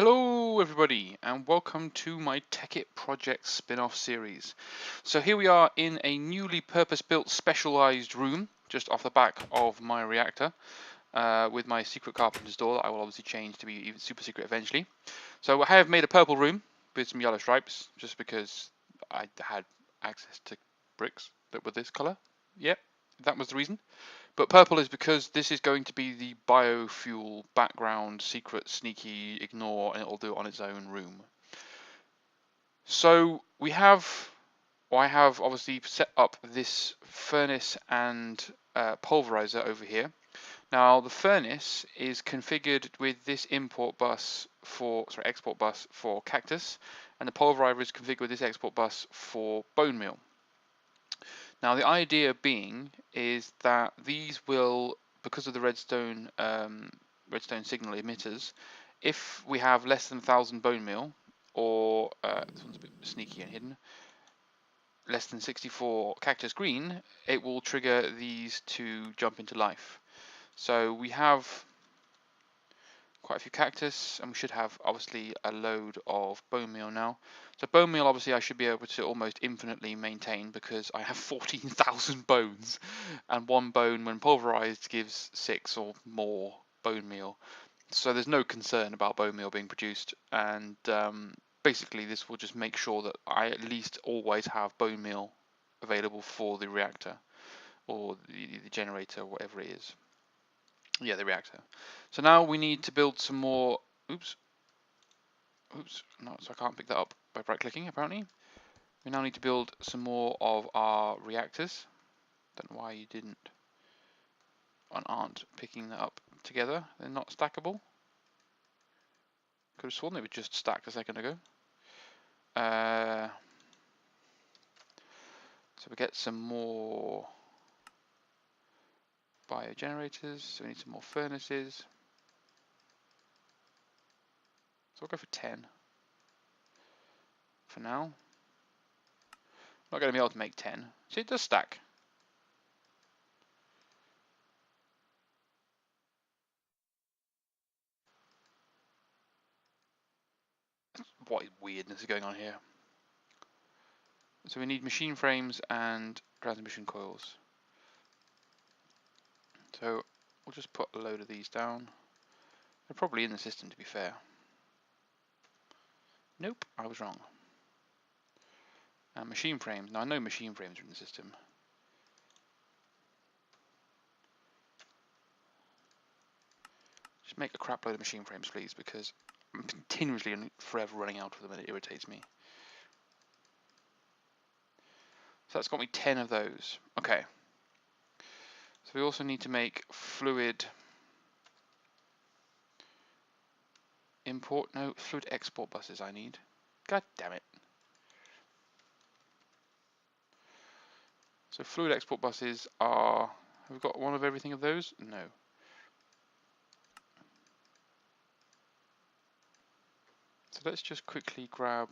Hello everybody and welcome to my Tekkit project spin-off series. So here we are in a newly purpose-built specialized room just off the back of my reactor with my secret carpenter's door that I will obviously change to be even super secret eventually. So I have made a purple room with some yellow stripes just because I had access to bricks that were this color. Yep, that was the reason. But purple is because this is going to be the biofuel background, secret, sneaky, ignore, and it'll do it on its own room. So we have, or I have obviously set up this furnace and pulverizer over here. Now the furnace is configured with this export bus for cactus, and the pulverizer is configured with this export bus for bone meal. Now the idea being is that these will, because of the redstone signal emitters, if we have less than 1,000 bone meal, or this one's a bit sneaky and hidden, less than 64 cactus green, it will trigger these to jump into life. So we have quite a few cactus, and we should have obviously a load of bone meal now. So bone meal obviously I should be able to almost infinitely maintain because I have 14,000 bones, and one bone when pulverized gives 6 or more bone meal. So there's no concern about bone meal being produced, and basically this will just make sure that I at least always have bone meal available for the reactor or the generator, or whatever it is. Yeah, the reactor. So now we need to build some more. Oops. No, so I can't pick that up by right-clicking. Apparently, we now need to build some more of our reactors. Don't know why you didn't and aren't picking that up together. They're not stackable. Could have sworn they were just stacked a second ago. So we get some more biogenerators. So we need some more furnaces. So we'll go for 10 for now. Not going to be able to make 10. See, it does stack. What weirdness is going on here? So we need machine frames and transmission coils. So we'll just put a load of these down. They're probably in the system, to be fair. Nope, I was wrong. And machine frames. Now I know machine frames are in the system. Just make a crap load of machine frames, please, because I'm continuously and forever running out of them and it irritates me. So that's got me 10 of those. Okay. So we also need to make fluid fluid export buses I need. God damn it. So fluid export buses are, have we got one of everything of those? No. So let's just quickly grab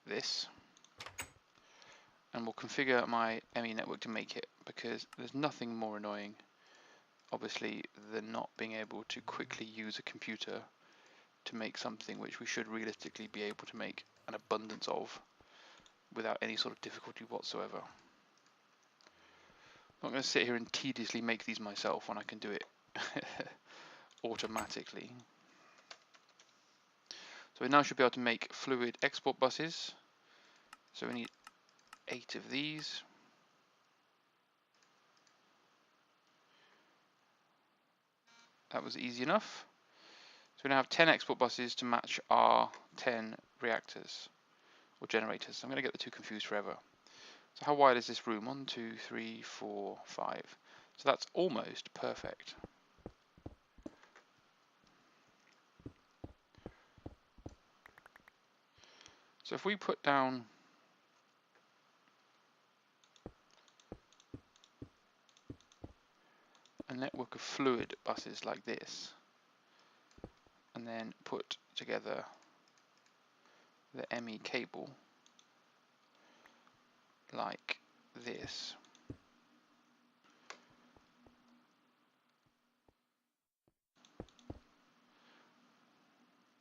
this and we'll configure my ME network to make it, because there's nothing more annoying obviously than not being able to quickly use a computer to make something which we should realistically be able to make an abundance of without any sort of difficulty whatsoever. I'm not going to sit here and tediously make these myself when I can do it automatically. So we now should be able to make fluid export buses. So we need 8 of these. That was easy enough. So we now have 10 export buses to match our 10 reactors or generators. I'm going to get the two confused forever. So how wide is this room? 1, 2, 3, 4, 5. So that's almost perfect. So if we put down a network of fluid buses like this, and then put together the ME cable like this,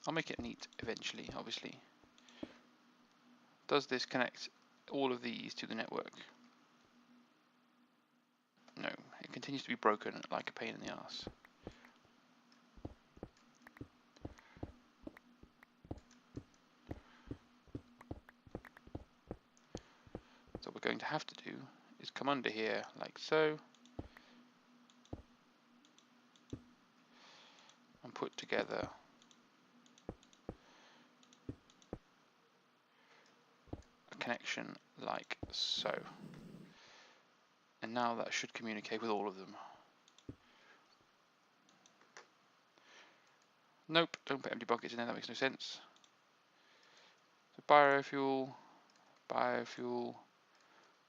I'll make it neat eventually, obviously. Does this connect all of these to the network? No, it continues to be broken like a pain in the ass. So what we're going to have to do is come under here like so and put together a connection like so. And now that should communicate with all of them. Nope, don't put empty buckets in there, that makes no sense. So biofuel, biofuel,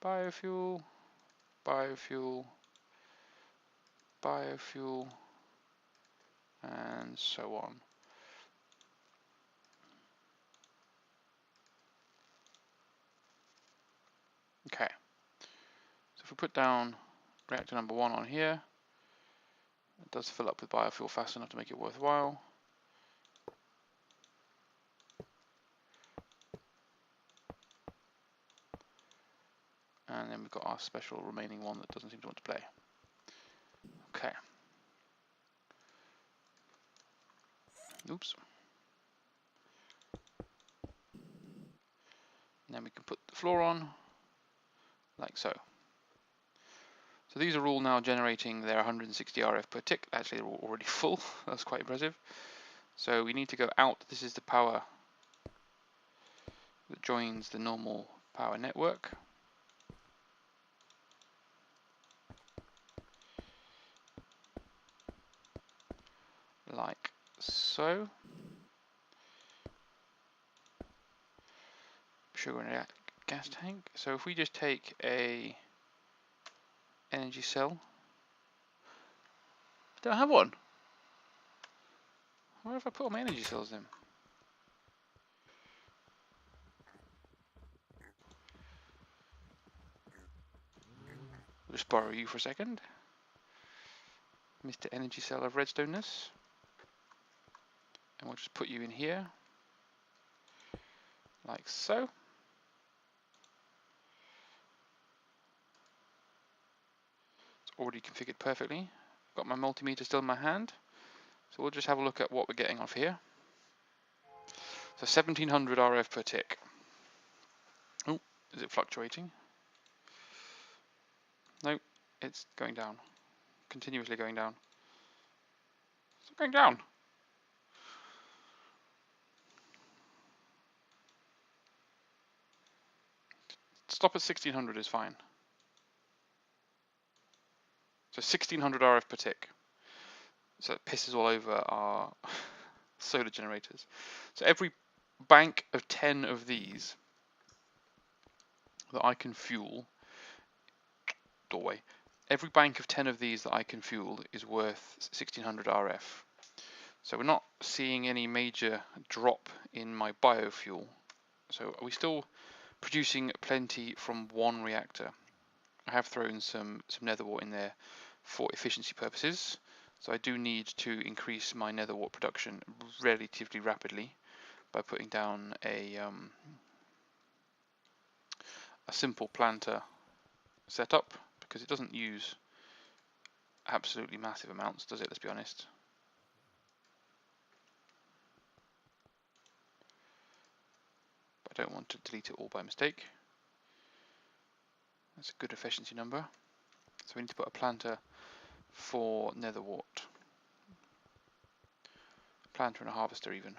biofuel, biofuel, biofuel, and so on. Okay, so if we put down reactor number 1 on here, it does fill up with biofuel fast enough to make it worthwhile. And then we've got our special remaining one that doesn't seem to want to play. Okay. Oops. And then we can put the floor on, like so. So these are all now generating their 160 RF per tick. Actually, they're already full. That's quite impressive. So we need to go out. This is the power that joins the normal power network. Like so. Sugar in a gas tank. So if we just take a energy cell. I don't have one. Where have I put all my energy cells then? I'll just borrow you for a second. Mr. Energy Cell of Redstoneness. And we'll just put you in here. Like so. It's already configured perfectly. Got my multimeter still in my hand. So we'll just have a look at what we're getting off here. So 1700 RF per tick. Oh, is it fluctuating? No, it's going down. Continuously going down. It's going down. Stop at 1600 is fine. So 1600 RF per tick. So it pisses all over our solar generators. So every bank of 10 of these that I can fuel, doorway, every bank of 10 of these that I can fuel is worth 1600 RF. So we're not seeing any major drop in my biofuel. So are we still producing plenty from one reactor? I have thrown some nether wart in there for efficiency purposes. So I do need to increase my nether wart production relatively rapidly by putting down a simple planter setup, because it doesn't use absolutely massive amounts, does it? Let's be honest. But I don't want to delete it all by mistake. That's a good efficiency number. So we need to put a planter for nether wart. Planter and a harvester even.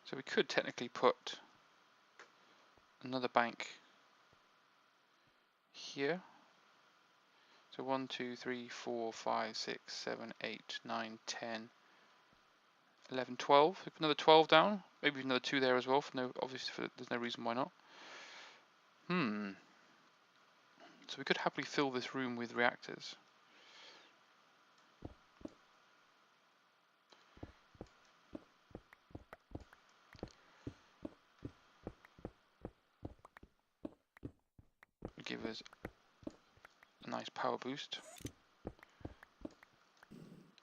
So we could technically put another bank here. So 1, 2, 3, 4, 5, 6, 7, 8, 9, 10, 11, 12. Put another 12 down. Maybe another 2 there as well. Obviously, there's no reason why not. So we could happily fill this room with reactors. Give us Nice power boost.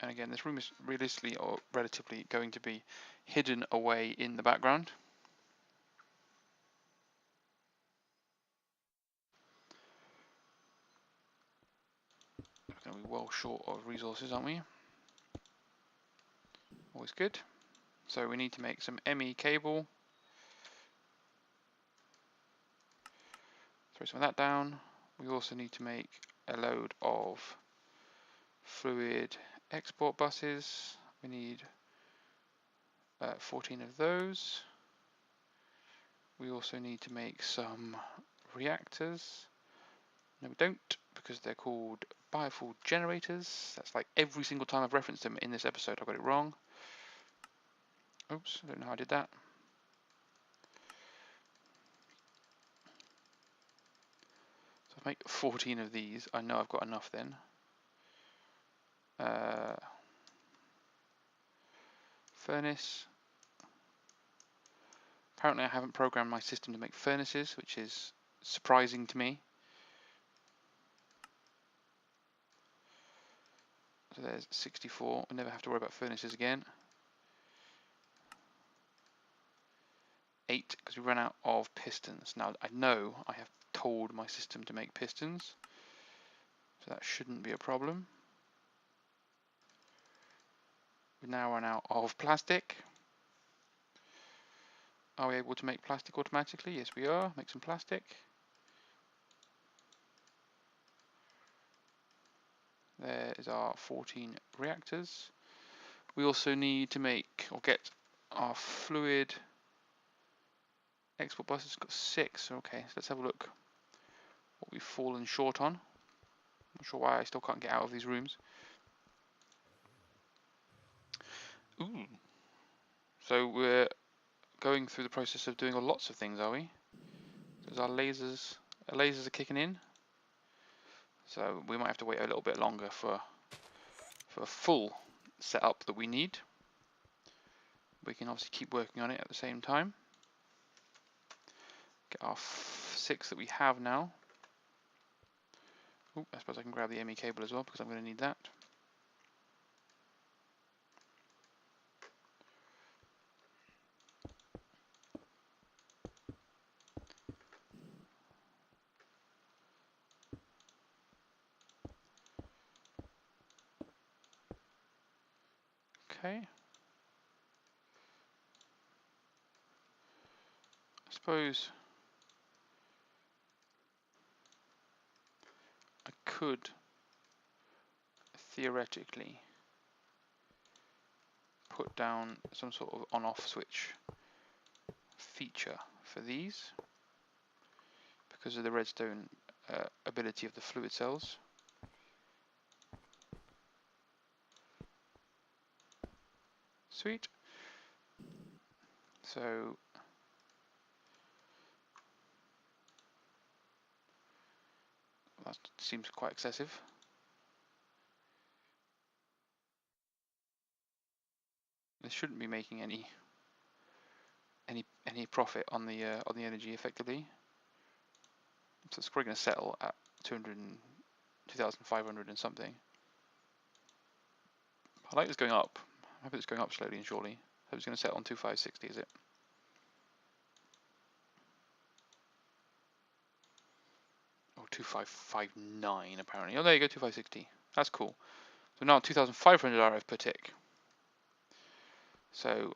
And again, this room is realistically or relatively going to be hidden away in the background. We're going to be well short of resources, aren't we? Always good. So we need to make some ME cable. Throw some of that down. We also need to make a load of fluid export buses. We need 14 of those. We also need to make some reactors. No, we don't, because they're called biofuel generators. That's like every single time I've referenced them in this episode, I got it wrong. Oops, I don't know how I did that. So if I make 14 of these, I know I've got enough then. Furnace. Apparently I haven't programmed my system to make furnaces, which is surprising to me. So there's 64. We never have to worry about furnaces again. 8, because we ran out of pistons. Now I know I have told my system to make pistons, so that shouldn't be a problem. We now run out of plastic. Are we able to make plastic automatically? Yes, we are. Make some plastic. There is our 14 reactors. We also need to make or get our fluid export buses. Got 6. Okay, so let's have a look what we've fallen short on. Not sure why I still can't get out of these rooms. Ooh. So we're going through the process of doing lots of things, are we? Because our lasers are kicking in. So we might have to wait a little bit longer for a full setup that we need. We can obviously keep working on it at the same time. Get our 6 that we have now. Ooh, I suppose I can grab the ME cable as well because I'm going to need that. Okay. I suppose I could theoretically put down some sort of on-off switch feature for these because of the redstone ability of the fluid cells. Sweet. So that seems quite excessive. This shouldn't be making any profit on the energy effectively. So it's probably going to settle at 2,500 and something. I like this going up. I hope it's going up slowly and surely. I hope it's going to settle on 2,560, is it? Oh, 2,559 apparently. Oh, there you go, 2,560. That's cool. So now 2,500 RF per tick. So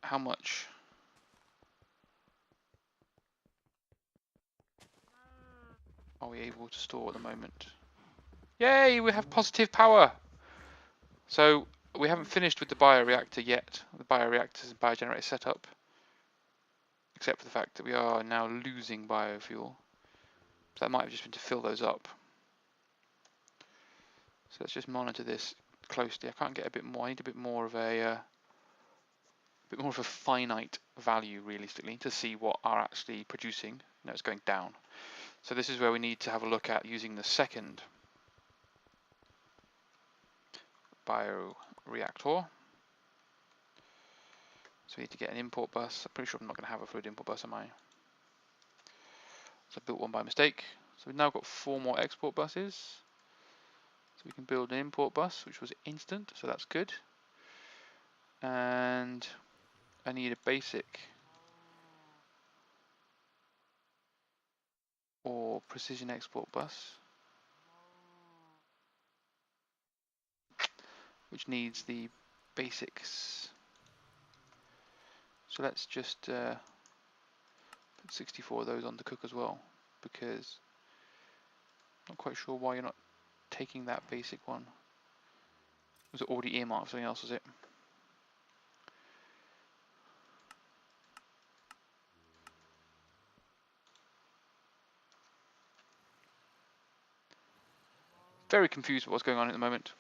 how much? Are we able to store at the moment? Yay, we have positive power! So we haven't finished with the bioreactor yet, the bioreactors and biogenerator setup, except for the fact that we are now losing biofuel. So that might have just been to fill those up. So let's just monitor this closely. I can't get a bit more. I need a bit more of a finite value realistically to see what are actually producing. No, it's going down. So this is where we need to have a look at using the second bioreactor. So we need to get an import bus. I'm pretty sure I'm not going to have a fluid import bus, am I? So I built one by mistake. So we've now got 4 more export buses. So we can build an import bus, which was instant, so that's good. And I need a basic or precision export bus, which needs the basics. So let's just put 64 of those on the cook as well, because I'm not quite sure why you're not taking that basic one. Was it already earmarked for something else, was it? Very confused with what's going on at the moment.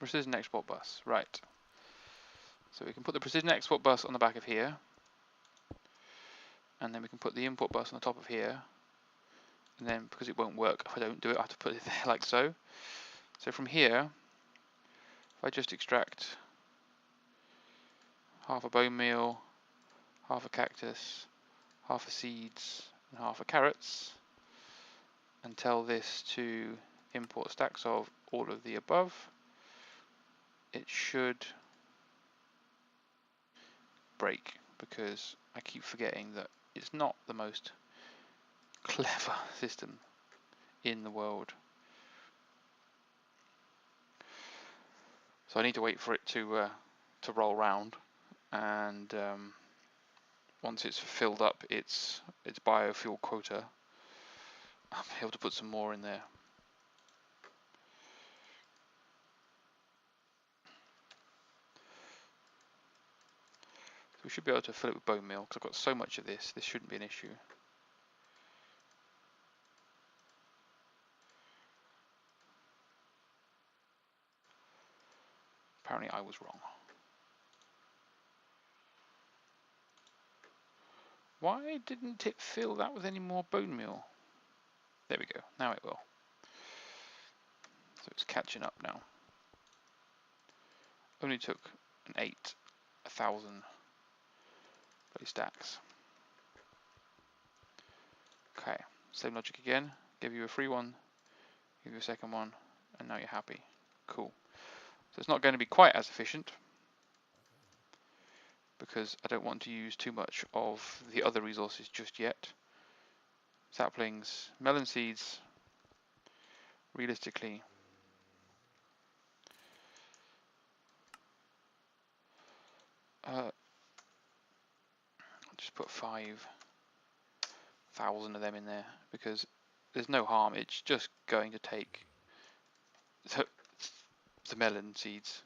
Precision export bus, right. So we can put the precision export bus on the back of here, and then we can put the import bus on the top of here, and then because it won't work if I don't do it, I have to put it there like so. So from here, if I just extract half a bone meal, half a cactus, half a seeds, and half a carrots, and tell this to import stacks of all of the above, it should break, because I keep forgetting that it's not the most clever system in the world. So I need to wait for it to roll round, and once it's filled up its biofuel quota, I'll be able to put some more in there. So we should be able to fill it with bone meal, because I've got so much of this. This shouldn't be an issue. Apparently I was wrong. Why didn't it fill that with any more bone meal? There we go, now it will. So it's catching up now. Only took an 8,000 stacks. Okay, same logic again. Give you a free one, give you a second one, and now you're happy. Cool. So it's not going to be quite as efficient, because I don't want to use too much of the other resources just yet. Saplings, melon seeds, realistically, I'll just put 5,000 of them in there, because there's no harm, it's just going to take the melon seeds.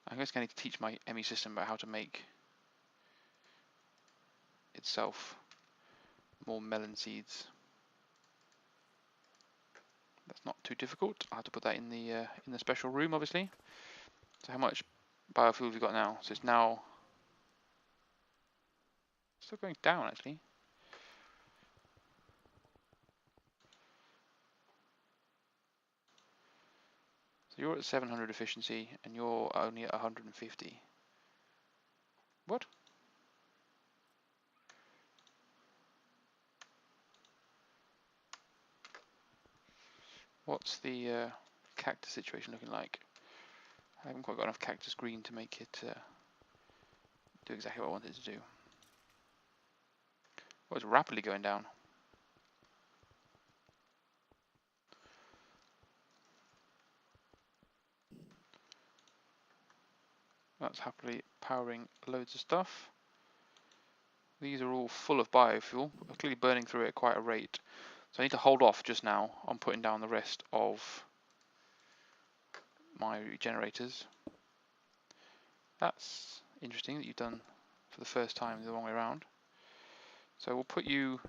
I'm just going to teach my ME system about how to make itself more melon seeds. That's not too difficult. I'll have to put that in the special room, obviously. So how much biofuel have we got now? So it's now still going down, actually. So you're at 700 efficiency, and you're only at 150. What? What's the cactus situation looking like? I haven't quite got enough cactus green to make it do exactly what I wanted to do. Well, it's rapidly going down. That's happily powering loads of stuff. These are all full of biofuel, but clearly burning through it at quite a rate. So I need to hold off just now on putting down the rest of my generators. That's interesting that you've done for the first time the wrong way around. So we'll put you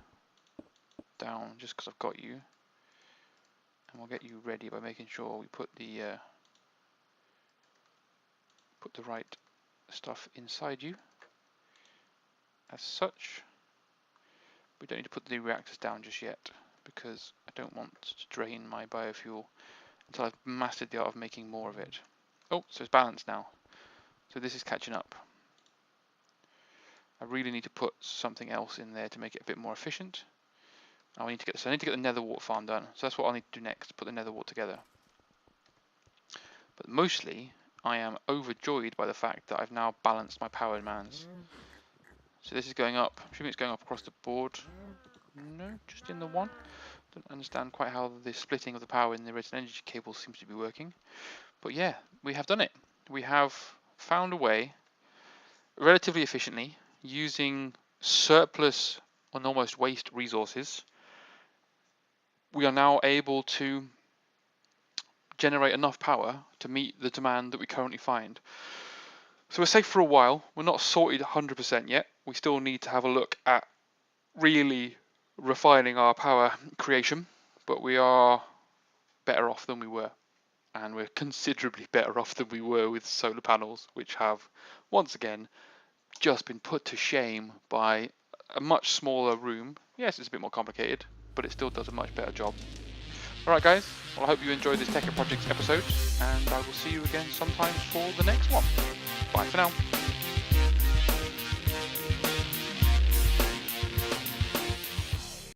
down just because I've got you, and we'll get you ready by making sure we put the right stuff inside you. As such, we don't need to put the reactors down just yet, because I don't want to drain my biofuel until I've mastered the art of making more of it. Oh, so it's balanced now. So this is catching up. I really need to put something else in there to make it a bit more efficient. I need to get the nether wart farm done. So that's what I'll need to do next, put the nether wart together. But mostly, I am overjoyed by the fact that I've now balanced my power demands. So this is going up. I'm assuming it's going up across the board. No, just in the one. Don't understand quite how the splitting of the power in the redstone energy cable seems to be working. But yeah, we have done it. We have found a way, relatively efficiently, using surplus and almost waste resources. We are now able to generate enough power to meet the demand that we currently find. So we're safe for a while. We're not sorted 100% yet. We still need to have a look at really refining our power creation, but we are better off than we were. And we're considerably better off than we were with solar panels, which have, once again, just been put to shame by a much smaller room. Yes, it's a bit more complicated, but it still does a much better job. Alright guys, well I hope you enjoyed this Tekkit Projects episode, and I will see you again sometime for the next one. Bye for now.